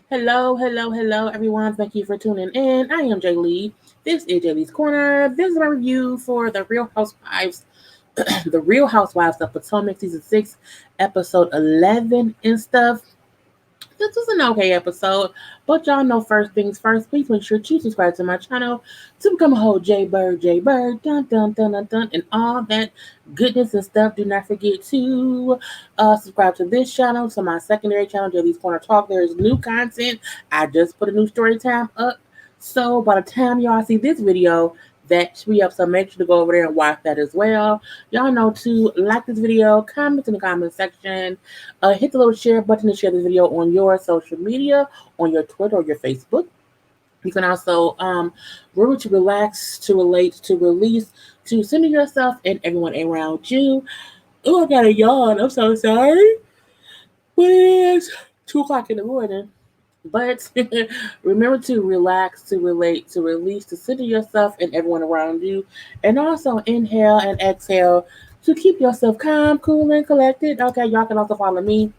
Hello, everyone. Thank you for tuning in. I am Jaylee. This is Jaylee's Corner. This is my review for the Real Housewives, the Real Housewives of Potomac season 6, episode 11 and stuff. This was an okay episode, but y'all know first things first. Please make sure to subscribe to my channel to become a whole JayBird, dun dun dun dun dun, and all that goodness and stuff. Do not forget to subscribe to this channel, to my secondary channel, Jaylee's Corner Talk. There is new content. I just put a new story time up, so by the time y'all see this video, that should be up. So make sure to go over there and watch that as well. Y'all know to like this video, comment in the comment section, hit the little share button to share this video on your social media, on your Twitter or your Facebook. You can also remember to relax, to relate, to release, to center yourself and everyone around you. Oh, I got a yawn. I'm so sorry. But it is 2 o'clock in the morning. But remember to relax, to relate, to release, to center yourself and everyone around you. And also inhale and exhale to keep yourself calm, cool, and collected. Okay, y'all can also follow me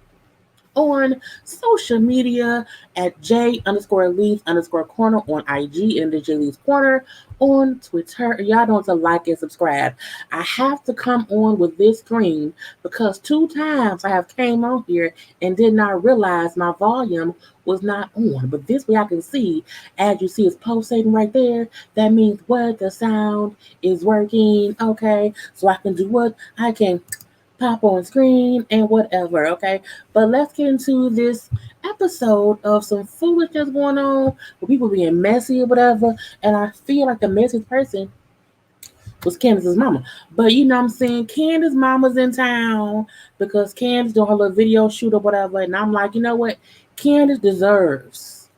on social media at J_Lees_Corner on IG and the Jaylee's Corner on Twitter. Y'all don't to like and subscribe. I have to come on with this screen because 2 times I have came on here and did not realize my volume was not on. But this way I can see, as you see it's pulsating right there, that means what? The sound is working. Okay, so I can do what? I can pop on screen and whatever, okay? But let's get into this episode of some foolishness going on with people being messy or whatever. And I feel like the messiest person was Candace's mama. But you know what I'm saying? Candace's mama's in town because Candace doing her little video shoot or whatever. And I'm like, you know what? Candace deserves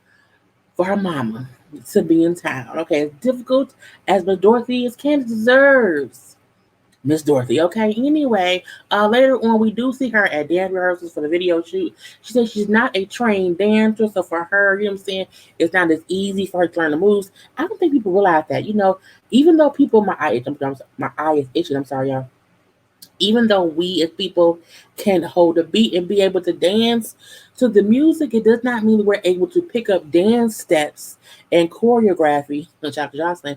for her mama to be in town. Okay, as difficult as Miss Dorothy is, Candace deserves Miss Dorothy. Okay. Anyway, later on we do see her at dance rehearsals for the video shoot. She says she's not a trained dancer, so for her, you know what I'm saying, it's not as easy for her to learn the moves. I don't think people realize that. You know, even though people, my eye is itching. I'm sorry, y'all. Even though we as people can hold a beat and be able to dance to the music, it does not mean we're able to pick up dance steps and choreography. Dr. Jocelyn,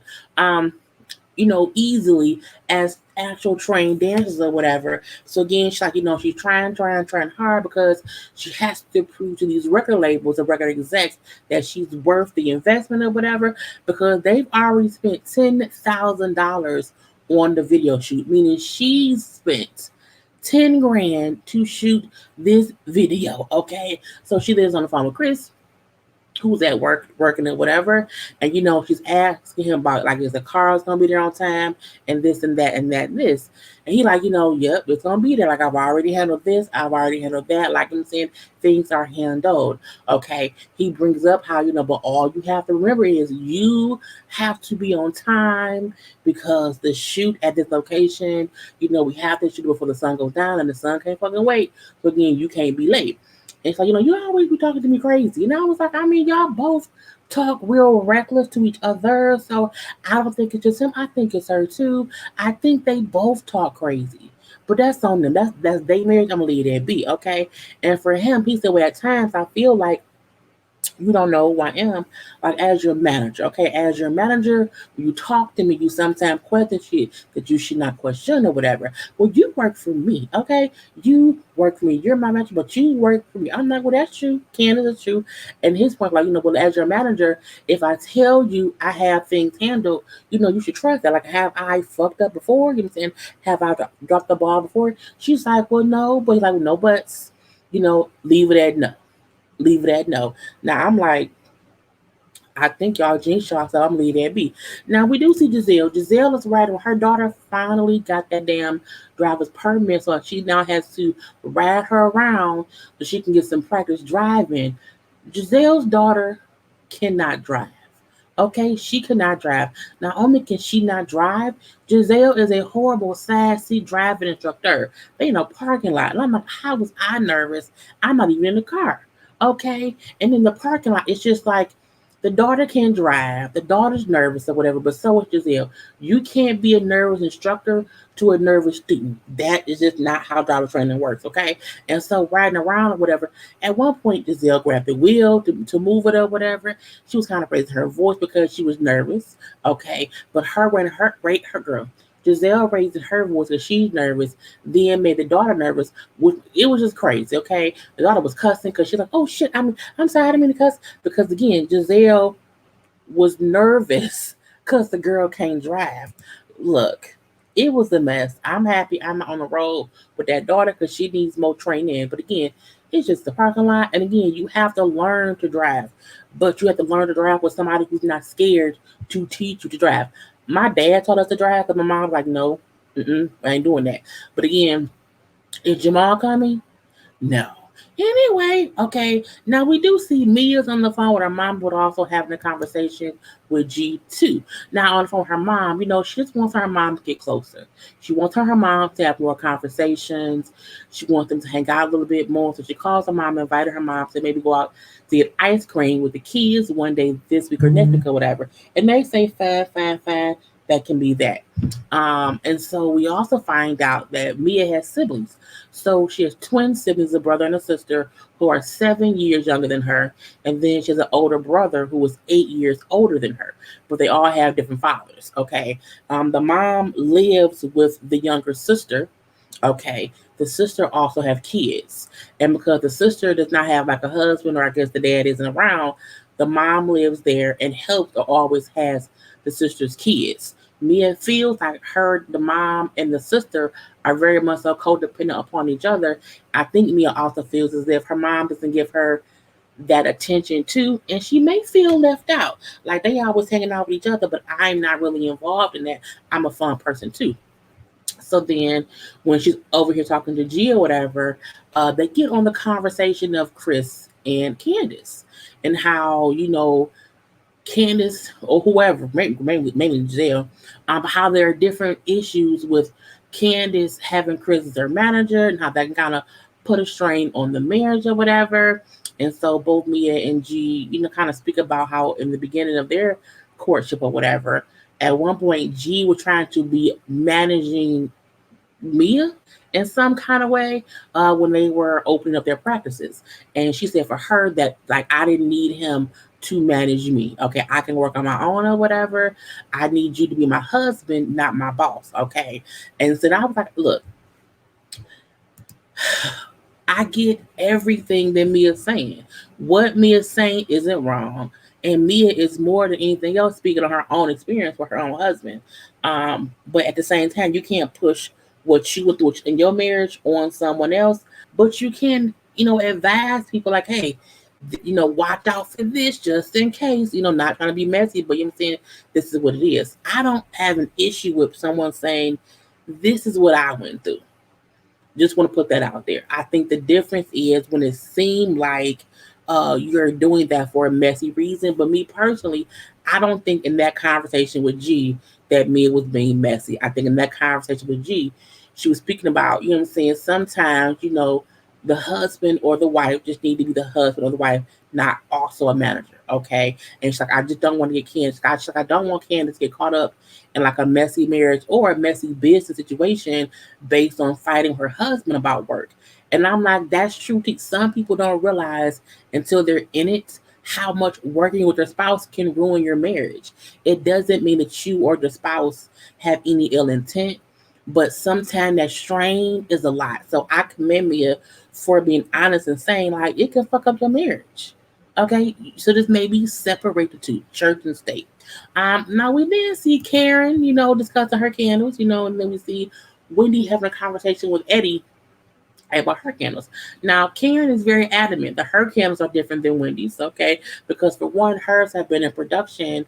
easily as actual trained dancers or whatever. So again, she's like, she's trying hard because she has to prove to these record labels and record execs that she's worth the investment or whatever, because they've already spent $10,000 on the video shoot, meaning she's spent 10 grand to shoot this video. Okay. So she lives on the phone with Chris, who's at work working or whatever, and she's asking him about, like, is the car's gonna be there on time and this and that and that and this, and he like, yep, it's gonna be there, like, I've already handled this, I've already handled that, like I'm saying, things are handled. Okay, he brings up how, but all you have to remember is you have to be on time because the shoot at this location, we have to shoot before the sun goes down, and the sun can't fucking wait, so again, you can't be late. It's like, you always be talking to me crazy. And I was like, I mean, y'all both talk real reckless to each other. So I don't think it's just him. I think it's her too. I think they both talk crazy. But that's on them. That's they marriage. I'm gonna leave that be, okay? And for him, he said, well, at times I feel like you don't know who I am, like, as your manager, okay? As your manager, when you talk to me, you sometimes question shit that you should not question or whatever. Well, you work for me, okay? You work for me. You're my manager, but you work for me. I'm like, well, that's true. Candace is true. And his point, like, well, as your manager, if I tell you I have things handled, you should trust that. Like, have I fucked up before? You know what I'm saying? Have I dropped the ball before? She's like, well, no. But he's like, well, no buts. Leave it at no. Leave it at no. Now I'm like, I think y'all jinx y'all, so I'm gonna leave that be. Now we do see Gizelle. Gizelle is riding. Her daughter finally got that damn driver's permit, so she now has to ride her around so she can get some practice driving. Giselle's daughter cannot drive. Okay, she cannot drive. Not only can she not drive, Gizelle is a horrible side seat driving instructor. They in a parking lot. And I'm like, how was I nervous? I'm not even in the car. Okay. And in the parking lot, it's just like The daughter can drive. The daughter's nervous or whatever, but so is Gizelle. You can't be a nervous instructor to a nervous student. That is just not how driver training works, okay? And so riding around or whatever, at one point Gizelle grabbed the wheel to move it or whatever. She was kind of raising her voice because she was nervous, okay? But her when her rate her girl. Gizelle raising her voice because she's nervous, then made the daughter nervous. It was just crazy, okay? The daughter was cussing because she's like, "Oh shit, I'm sorry, I didn't mean to cuss." Because again, Gizelle was nervous because the girl can't drive. Look, it was a mess. I'm happy I'm not on the road with that daughter because she needs more training. But again, it's just the parking lot. And again, you have to learn to drive, but you have to learn to drive with somebody who's not scared to teach you to drive. My dad taught us to drive because my mom was like, no, I ain't doing that. But again, is Jamal coming? No. Anyway, okay. Now we do see Mia's on the phone with her mom, but also having a conversation with G too. Now on the phone with her mom, she just wants her mom to get closer. She wants her mom to have more conversations. She wants them to hang out a little bit more. So she calls her mom, invited her mom to maybe go out to get ice cream with the kids one day this week or next week or whatever. And they say fine, fine, fine. That can be that. And so we also find out that Mia has siblings. So she has twin siblings, a brother and a sister, who are 7 years younger than her. And then she has an older brother who was 8 years older than her. But they all have different fathers, okay? The mom lives with the younger sister, okay? The sister also have kids. And because the sister does not have like a husband, or I guess the dad isn't around, the mom lives there and helps or always has the sister's kids. Mia feels like her, the mom, and the sister are very much so codependent upon each other. I think Mia also feels as if her mom doesn't give her that attention too, and she may feel left out. Like they always hanging out with each other, but I'm not really involved in that. I'm a fun person too. So then, when she's over here talking to G or whatever, they get on the conversation of Chris and Candace and how Candace or whoever, mainly Gizelle, how there are different issues with Candace having Chris as her manager and how that can kind of put a strain on the marriage or whatever. And so both Mia and G, kind of speak about how in the beginning of their courtship or whatever, at one point G was trying to be managing Mia in some kind of way when they were opening up their practices. And she said for her that like I didn't need him to manage me. Okay, I can work on my own or whatever. I need you to be my husband, not my boss. Okay. And so I was like, look, I get everything that Mia's saying. What Mia's saying isn't wrong. And Mia is more than anything else speaking on her own experience with her own husband. But at the same time, you can't push what you would do in your marriage on someone else. But you can, advise people like, hey, watch out for this just in case, not trying to be messy, but I'm saying this is what it is. I don't have an issue with someone saying, this is what I went through. Just want to put that out there. I think the difference is when it seemed like you're doing that for a messy reason. But me personally, I don't think in that conversation with G that Mia was being messy. I think in that conversation with G, she was speaking about, sometimes, the husband or the wife just need to be the husband or the wife, not also a manager. Okay. And she's like, I just don't want to get Candace. She's like, I don't want Candace to get caught up in like a messy marriage or a messy business situation based on fighting her husband about work. And I'm like, that's true. Some people don't realize until they're in it how much working with your spouse can ruin your marriage. It doesn't mean that you or the spouse have any ill intent, but sometimes that strain is a lot. So I commend Mia for being honest and saying like it can fuck up your marriage. Okay, so this maybe separate the two, church and state. Now we did see Karen, discussing her candles, and then we see Wendy having a conversation with Eddie about her candles. Now, Karen is very adamant that her candles are different than Wendy's, okay? Because for one, hers have been in production.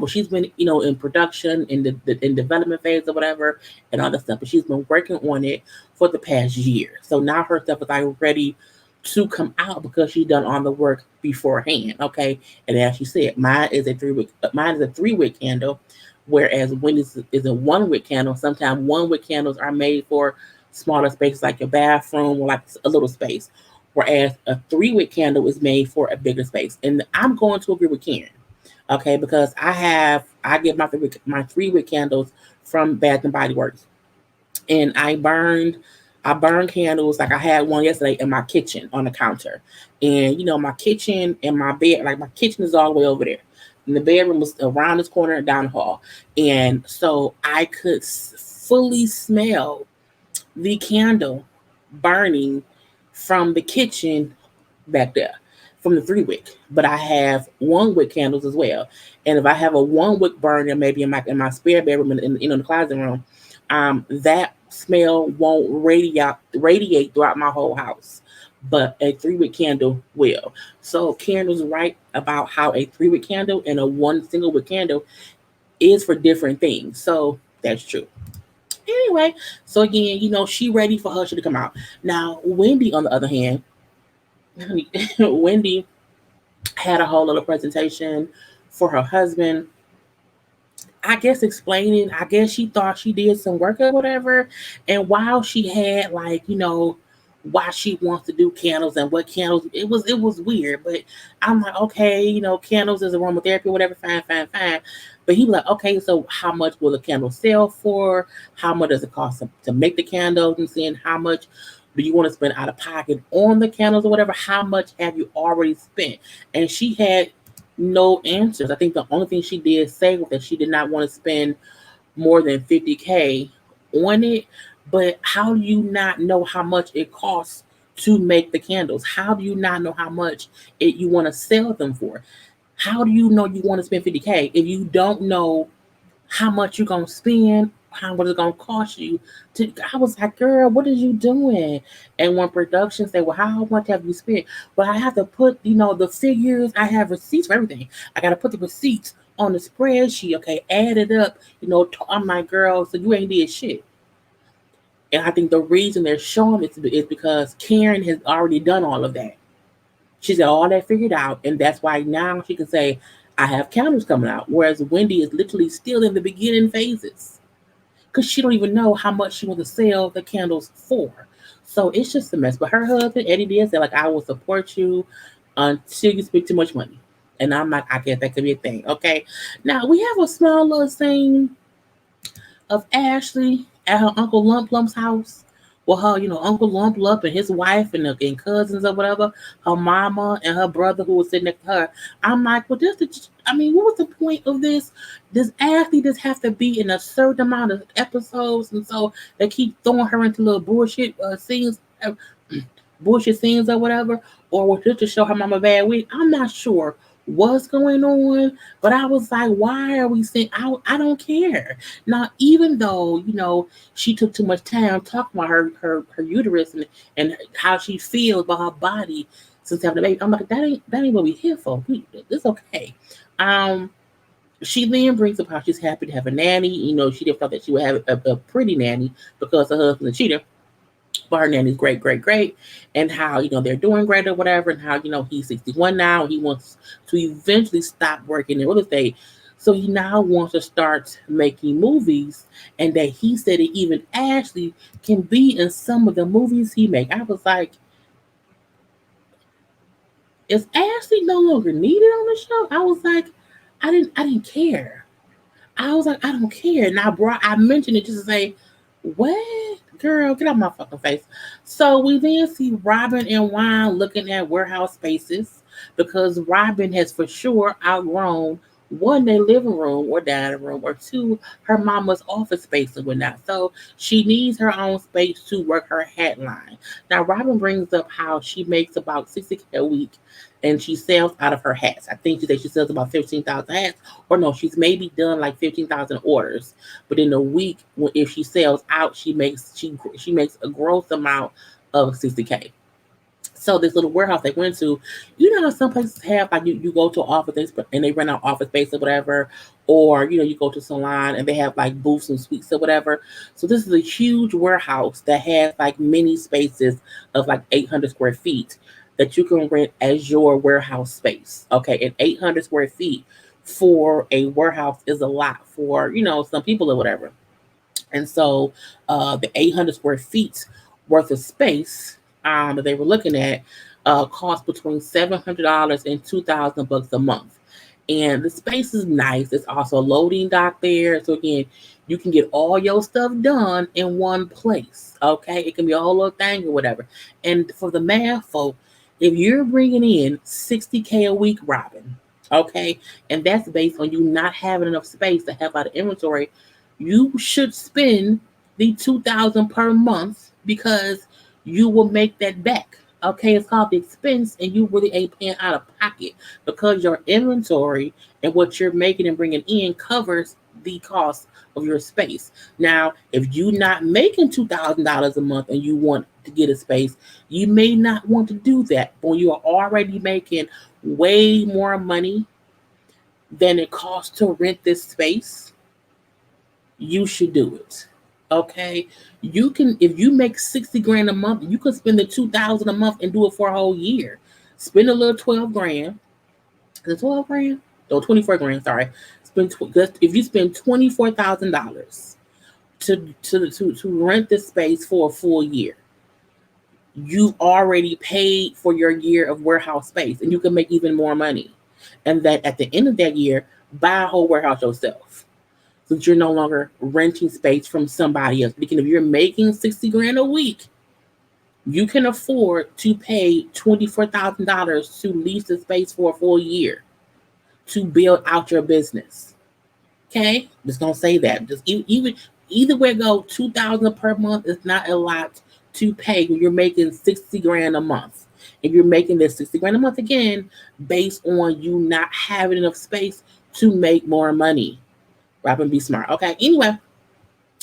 She's been, in production in the in development phase or whatever, and all that stuff. But she's been working on it for the past year. So now her stuff is like ready to come out because she's done all the work beforehand, okay? And as she said, mine is a 3-wick candle, whereas Wendy's is a 1-wick candle. Sometimes 1-wick candles are made for smaller spaces like your bathroom or like a little space, whereas a 3-wick candle is made for a bigger space. And I'm going to agree with Karen. Okay, because I get my 3 wick candles from Bath and Body Works, and I burned candles. Like I had one yesterday in my kitchen on the counter, and my kitchen and my bed, like my kitchen is all the way over there, and the bedroom was around this corner and down the hall, and so I could fully smell the candle burning from the kitchen back there, from the 3 wick. But I have 1 wick candles as well. And if I have a 1 wick burner, maybe in my spare bedroom, in the closet room, that smell won't radiate throughout my whole house. But a 3 wick candle will. So Candle's right about how a 3 wick candle and a one single wick candle is for different things. So that's true. Anyway, so again, she ready for Husher to come out. Now, Wendy, on the other hand, Wendy had a whole little presentation for her husband. I guess explaining, I guess she thought she did some work or whatever. And while she had why she wants to do candles and what candles, it was weird. But I'm like, okay, candles is aromatherapy or whatever, fine, fine, fine. But he was like, okay, so how much will the candle sell for? How much does it cost to make the candles? And seeing how much do you want to spend out of pocket on the candles or whatever? How much have you already spent? And she had no answers. I think the only thing she did say was that she did not want to spend more than 50K on it. But how do you not know how much it costs to make the candles? How do you not know how much you want to sell them for? How do you know you want to spend 50K if you don't know how much you're gonna spend, how much it's gonna cost you to? I was like, girl, what are you doing? And when production say, well, how much have you spent? Well, I have to put, the figures, I have receipts for everything. I gotta put the receipts on the spreadsheet, okay, add it up, I'm like, girl, so you ain't did shit. And I think the reason they're showing it is because Karen has already done all of that. She's got all that figured out, and that's why now she can say, I have counters coming out. Whereas Wendy is literally still in the beginning phases because she don't even know how much she wants to sell the candles for. So it's just a mess. But her husband, Eddie, did say, like, I will support you until you spend too much money. And I'm like, I guess that could be a thing. Okay. Now we have a small little scene of Ashley at her Uncle Lump Lump's house. Well, her, Uncle Lump Lump and his wife and cousins or whatever, her mama and her brother who was sitting next to her. I'm like, well, what was the point of this? Does Ashley just have to be in a certain amount of episodes? And so they keep throwing her into little bullshit scenes, bullshit scenes or whatever? Or was just to show her mama bad week? I'm not sure what's going on, but I was like, why are we saying, I don't care. Now, even though, she took too much time talking about her uterus and how she feels about her body since having a baby, I'm like, that ain't what we here for. It's okay. She then brings up how she's happy to have a nanny. She didn't thought that she would have a pretty nanny because her husband's a cheater. But her nanny's great, great, great, and how they're doing great or whatever, and how he's 61 now. He wants to eventually stop working in real estate, so he now wants to start making movies, and that he said that even Ashley can be in some of the movies he make. I was like, is Ashley no longer needed on the show? I was like, I didn't care. I was like, I don't care. And I mentioned it just to say, what? Girl, get out my fucking face. So we then see Robyn and Juan looking at warehouse spaces because Robyn has for sure outgrown one, their living room or dining room, or two, her mama's office space and whatnot. So she needs her own space to work her hat line. Now, Robyn brings up how she makes about 60K a week and she sells out of her hats. I think she sells about 15,000 hats, or no, she's maybe done like 15,000 orders. But in a week, if she sells out, she makes a gross amount of 60K. So this little warehouse they went to, how some places have, like, you go to an office and they rent out office space or whatever, or you go to a salon and they have like booths and suites or whatever. So this is a huge warehouse that has like many spaces of like 800 square feet that you can rent as your warehouse space. Okay, and 800 square feet for a warehouse is a lot for some people or whatever. And so the 800 square feet worth of space that they were looking at cost between $700 and $2,000 a month. And the space is nice. There's also a loading dock there. So again, you can get all your stuff done in one place. Okay, it can be a whole little thing or whatever. And for the math folk, if you're bringing in 60K a week, Robyn, okay, and that's based on you not having enough space to have out of inventory, you should spend the 2,000 per month because you will make that back. Okay, it's called the expense, and you really ain't paying out of pocket because your inventory and what you're making and bringing in covers the cost of your space. Now, if you're not making $2,000 a month and you want to get a space, you may not want to do that. But when you are already making way more money than it costs to rent this space, you should do it. Okay, you can, if you make 60 grand a month, you can spend the 2,000 a month and do it for a whole year. Spend a little 12 grand. Is it 12 grand? No, 24 grand. Sorry. If you spend $24,000 to rent this space for a full year, you've already paid for your year of warehouse space, and you can make even more money. And then at the end of that year, buy a whole warehouse yourself, since you're no longer renting space from somebody else. Because if you're making 60 grand a week, you can afford to pay $24,000 to lease the space for a full year to build out your business. Okay, just gonna say that. Just even either way go, 2,000 per month is not a lot to pay when you're making 60 grand a month. If you're making this 60 grand a month again, based on you not having enough space to make more money. Robyn, be smart. Okay. Anyway,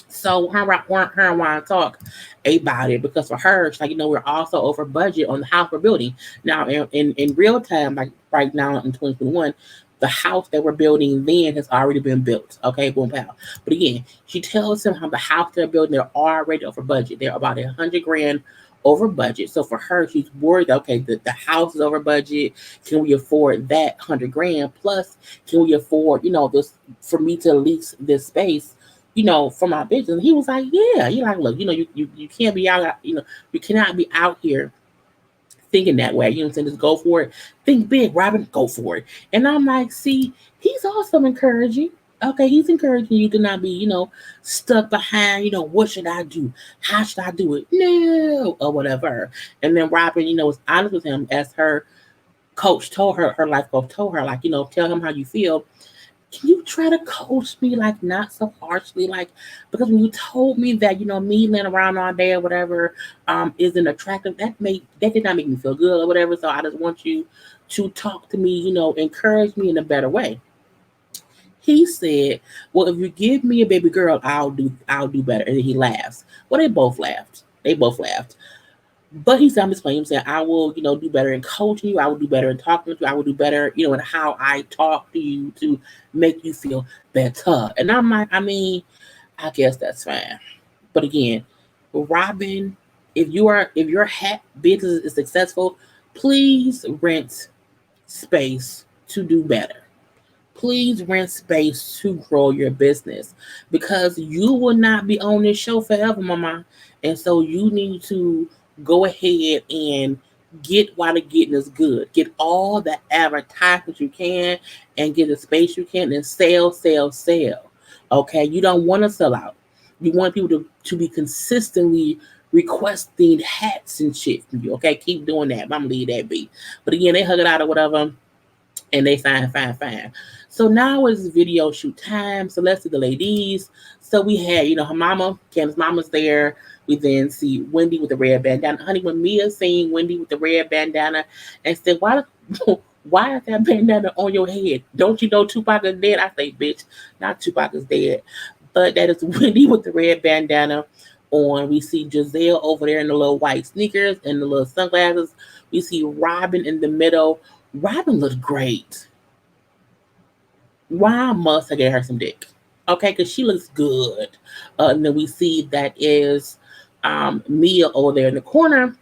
so her and Ryan talk about it because for her, she's like, we're also over budget on the house we're building. Now, in real time, like right now in 2021, the house that we're building then has already been built. Okay, boom, pow. But again, she tells him how the house they're building, they're already over budget. They're about 100 grand over budget. So for her, she's worried, okay, the house is over budget. Can we afford that 100 grand? Plus, can we afford, this for me to lease this space, for my business? And he was like, yeah. He like, look, you can't be out, you cannot be out here thinking that way. You know what I'm saying? Just go for it. Think big, Robyn, go for it. And I'm like, see, he's also encouraging. Okay, he's encouraging you to not be, stuck behind, what should I do? How should I do it? No, or whatever. And then Robyn, was honest with him as her coach told her, her life coach told her, like, tell him how you feel. Can you try to coach me, like, not so harshly? Like, because when you told me that, me laying around all day or whatever isn't attractive, that did not make me feel good or whatever. So I just want you to talk to me, encourage me in a better way. He said, well, if you give me a baby girl, I'll do better. And then he laughs. Well, they both laughed. But he said, I'm just playing. He's saying, I will, do better in coaching you. I will do better in talking to you. I will do better, in how I talk to you to make you feel better. And I'm like, I guess that's fine. But again, Robyn, if your hat business is successful, please rent space to do better. Please rent space to grow your business because you will not be on this show forever, mama. And so you need to go ahead and get while the getting is good. Get all the advertisements you can and get the space you can and sell. Okay, you don't want to sell out. You want people to be consistently requesting hats and shit from you. Okay, keep doing that. I'm gonna leave that be. But again, they hug it out or whatever. And they fine. So now it's video shoot time. So let's see the ladies. So we had, her mama, Candace's mama's there. We then see Wendy with the red bandana. Honey, when Mia seen Wendy with the red bandana and said, why is that bandana on your head? Don't you know Tupac is dead? I say, bitch, not Tupac is dead. But that is Wendy with the red bandana on. We see Gizelle over there in the little white sneakers and the little sunglasses. We see Robyn in the middle. Robyn looks great. Why must I get her some dick? Okay, because she looks good. And then we see that is Mia over there in the corner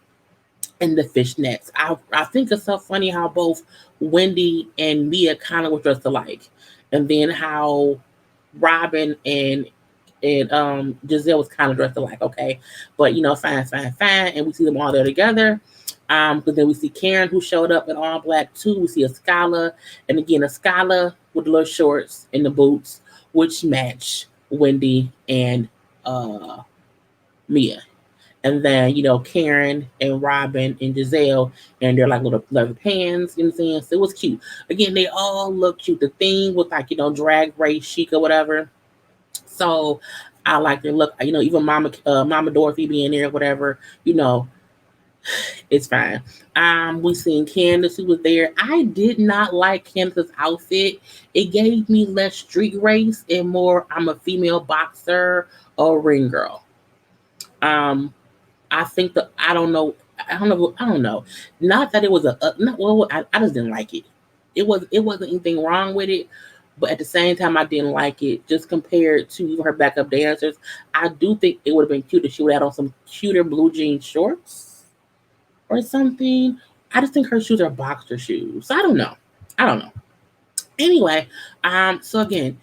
in the fishnets. I think it's so funny how both Wendy and Mia kind of were dressed alike. And then how Robyn and Gizelle was kind of dressed alike, okay? But, fine. And we see them all there together. Because then we see Karen, who showed up in all black too. We see a Scala, and again a Scala with the little shorts and the boots, which match Wendy and Mia. And then, Karen and Robyn and Gizelle, and they're like little leather pants, you know what I'm saying? So it was cute. Again, they all look cute. The theme was like, drag race chic or whatever. So I like their look. Even Mama Dorothy being there, whatever. It's fine. We seen Candace who was there. I did not like Candace's outfit. It gave me less street race and more I'm a female boxer or ring girl. Um, I think that I don't know. I don't know. I don't know. Not that it was not, well. I just didn't like it. It wasn't anything wrong with it, but at the same time, I didn't like it. Just compared to her backup dancers, I do think it would have been cute if she would have had on some cuter blue jean shorts or something. I just think her shoes are boxer shoes. I don't know. I don't know. Anyway, so again,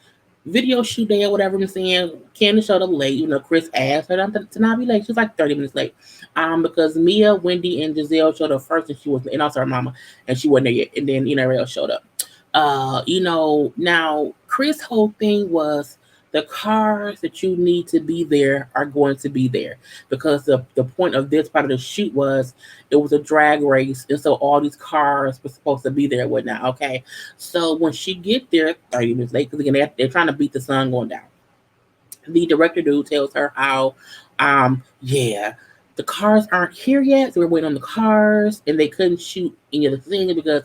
video shoot day or whatever I'm saying, Candace showed up late. Chris asked her to not be late. She was like 30 minutes late. Because Mia, Wendy, and Gizelle showed up first, and she was, and also her mama, and she wasn't there yet. And then everybody else showed up. Now Chris' whole thing was the cars that you need to be there are going to be there because the point of this part of the shoot was it was a drag race, and so all these cars were supposed to be there and whatnot. Okay, so when she get there 30 minutes late, because again they're trying to beat the sun going down. The director dude tells her how, yeah, the cars aren't here yet, so we're waiting on the cars, and they couldn't shoot any of the things because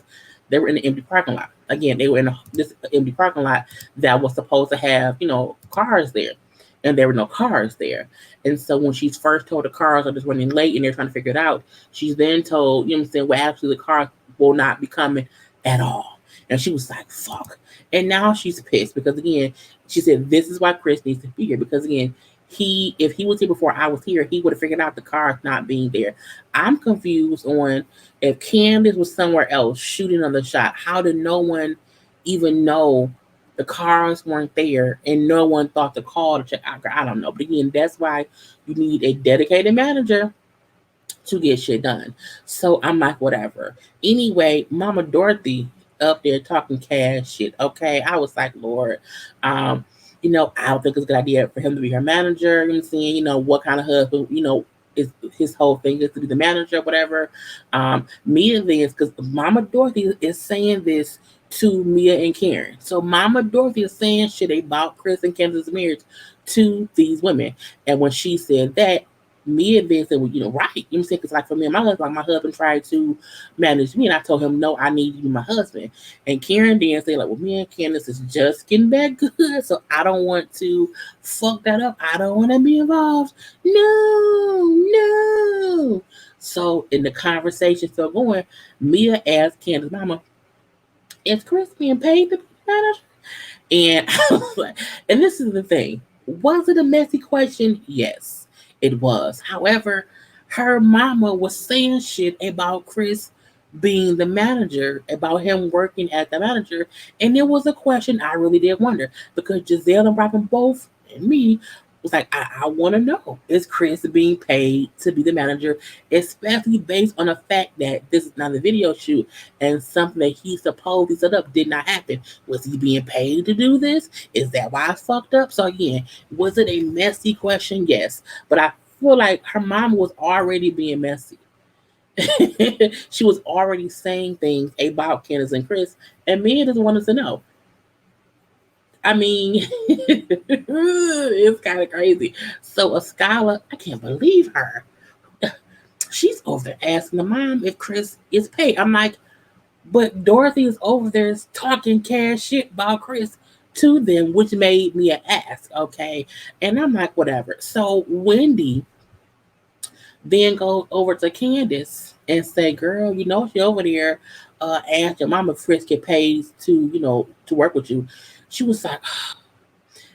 they were in an empty parking lot. Again, they were in this empty parking lot that was supposed to have, cars there. And there were no cars there. And so when she's first told the cars are just running late and they're trying to figure it out, she's then told, well, actually the cars will not be coming at all. And she was like, fuck. And now she's pissed because, again, she said, this is why Chris needs to be here. Because, again, if he was here before I was here, he would have figured out the cars not being there. I'm confused on if Candace was somewhere else shooting on the shot, how did no one even know the cars weren't there and no one thought to call to check out? I don't know. But again, that's why you need a dedicated manager to get shit done. So I'm like, whatever. Anyway, Mama Dorothy up there talking cash shit. Okay. I was like, Lord, I don't think it's a good idea for him to be her manager. You know what I'm saying? What kind of husband, is his whole thing is to be the manager, whatever. Mia this, because Mama Dorothy is saying this to Mia and Karen. So Mama Dorothy is saying shit about Chris and Candace's marriage to these women. And when she said that, Mia then said, well, right. You know what I'm saying? Because like for me and my husband, my husband tried to manage me and I told him, no, I need you to be my husband. And Karen then said, like, well, me and Candace is just getting back good. So I don't want to fuck that up. I don't want to be involved. No. So in the conversation still going, Mia asked Candace's mama, is Chris being paid to be manager? And I was like, and this is the thing. Was it a messy question? Yes. It was. However, her mama was saying shit about Chris being the manager, about him working as the manager. And it was a question I really did wonder because Gizelle and Robyn both and me was like, I want to know, is Chris being paid to be the manager, especially based on the fact that this is not a video shoot and something that he supposedly set up did not happen. Was he being paid to do this? Is that why I fucked up? So again, was it a messy question? Yes. But I feel like her mom was already being messy. She was already saying things about Candace and Chris, and Mia doesn't want us to know. I mean, it's kind of crazy. So a scholar, I can't believe her. She's over there asking the mom if Chris is paid. I'm like, but Dorothy is over there talking cash shit about Chris to them, which made me ask, okay? And I'm like, whatever. So Wendy then goes over to Candace and say, girl, she over there asked your mama if Chris get paid to work with you. She was like,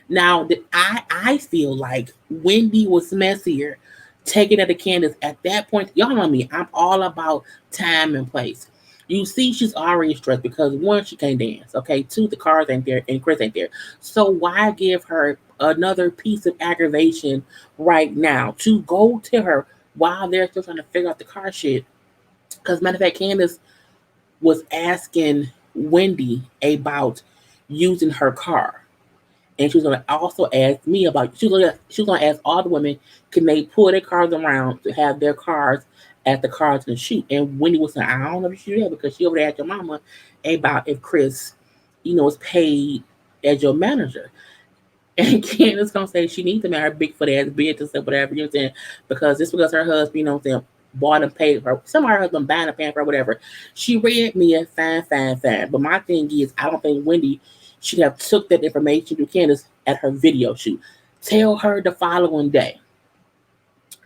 now I feel like Wendy was messier taking it to Candace at that point. Y'all know me. I'm all about time and place. You see, she's already stressed because one, she can't dance. Okay, two, the cars ain't there and Chris ain't there. So why give her another piece of aggravation right now to go to her while they're still trying to figure out the car shit? Because matter of fact, Candace was asking Wendy about using her car. And she was gonna also ask me about she was gonna ask all the women, can they pull their cars around to have their cars at the cars and shoot. And Wendy was saying, I don't know if she did because she over there asked your mama about if Chris, is paid as your manager. And Candace gonna say she needs to marry her big foot ass bitch and stuff, whatever, you know what I'm saying? Because just because her husband, what I'm saying, bought and paid for her, some of her husband buying and paying for her, whatever. She read me a fine, fine, fine. But my thing is, I don't think Wendy should have took that information to Candace at her video shoot. Tell her the following day.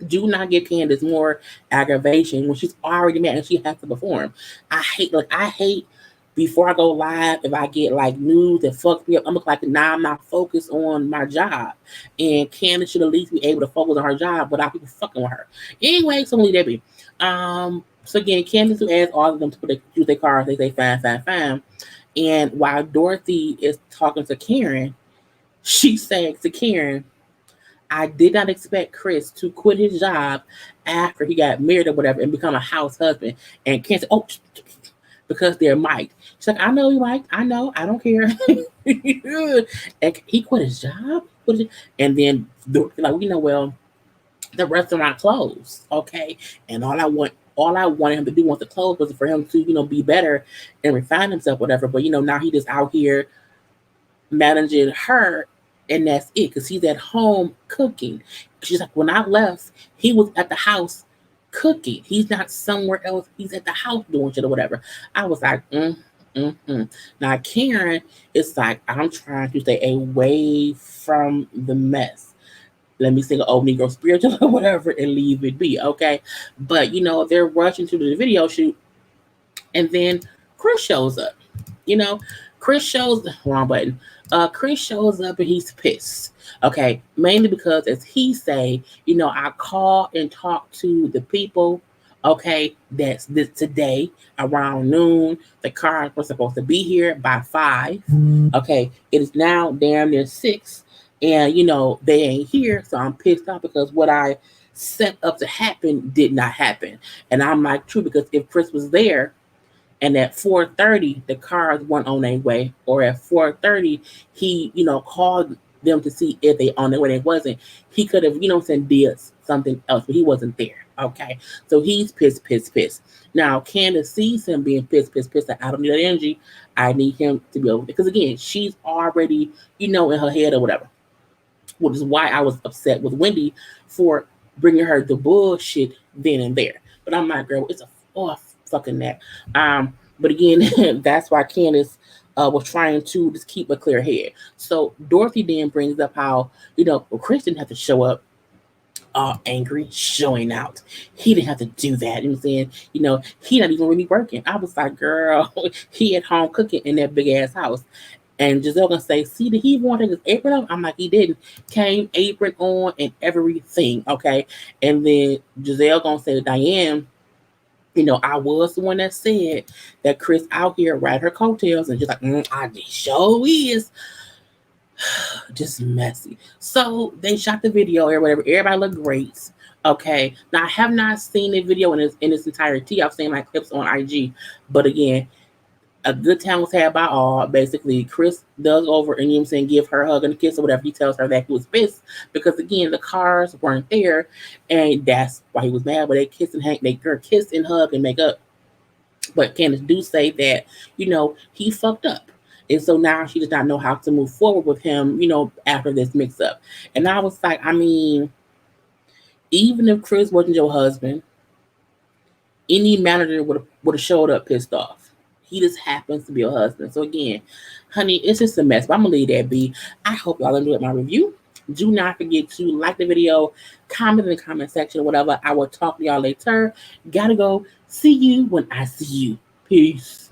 Do not give Candace more aggravation when she's already mad and she has to perform. I hate before I go live, if I get like news that fucks me up, I'm like, now I'm not focused on my job. And Candace should at least be able to focus on her job without people fucking with her. Anyway, so leave that be. So again, Candace who asked all of them to use their cars, they say fine, fine, fine. And while Dorothy is talking to Karen, she said to Karen, I did not expect Chris to quit his job after he got married or whatever and become a house husband. And Karen said, oh, because they're Mike. She's like, I know you, Mike. I know. I don't care. And he quit his job. And then, like, well, the restaurant closed. Okay. And all I wanted him to do once it closed was for him to, be better and refine himself, whatever. But, now he just out here managing her, and that's it, because he's at home cooking. She's like, when I left, he was at the house cooking. He's not somewhere else. He's at the house doing shit or whatever. I was like, Now Karen is like, I'm trying to stay away from the mess. Let me sing an old Negro spiritual or whatever and leave it be, okay? But they're rushing to the video shoot, and then Chris shows up. Chris shows wrong button. Chris shows up and he's pissed. Okay, mainly because as he say, I called and talked to the people. Okay, that's this today around noon. The cars were supposed to be here by 5. Okay, it is now damn near 6, and they ain't here. So I'm pissed off because what I set up to happen did not happen. And I'm like, true, because if Chris was there, and at 4:30, the cars weren't on their way, or at 4:30, he, called them to see if they on their way. They wasn't. He could have, did something else, but he wasn't there. Okay, so he's pissed, pissed, pissed. Now Candace sees him being pissed, pissed, pissed. Like, I don't need that energy. I need him to be over, because again, she's already, in her head or whatever. Which is why I was upset with Wendy for bringing her the bullshit then and there. But I'm like, girl, it's a fucking that. But again, that's why Candace was trying to just keep a clear head. So Dorothy then brings up how, Chris didn't have to show up all angry, showing out. He didn't have to do that. You know what I'm saying? He not even really working. I was like, girl, he at home cooking in that big ass house. And Gizelle gonna say, see, did he want his apron on? I'm like, he didn't. Came apron on and everything. Okay. And then Gizelle gonna say to Diane, I was the one that said that Chris out here ride her coattails, and just like, I sure is. Just messy. So they shot the video or whatever. Everybody looked great. Okay. Now I have not seen the video in its entirety. I've seen like clips on IG, but again, a good time was had by all. Basically, Chris does over and give her a hug and a kiss or whatever. He tells her that he was pissed because again the cars weren't there, and that's why he was mad. But they kiss and kiss and hug and make up. But Candace do say that he fucked up, and so now she does not know how to move forward with him. After this mix up, and I was like, I mean, even if Chris wasn't your husband, any manager would have showed up pissed off. He just happens to be your husband. So again, honey, it's just a mess. But I'm gonna leave that be. I hope y'all enjoyed my review. Do not forget to like the video, comment in the comment section or whatever. I will talk to y'all later. Gotta go. See you when I see you. Peace.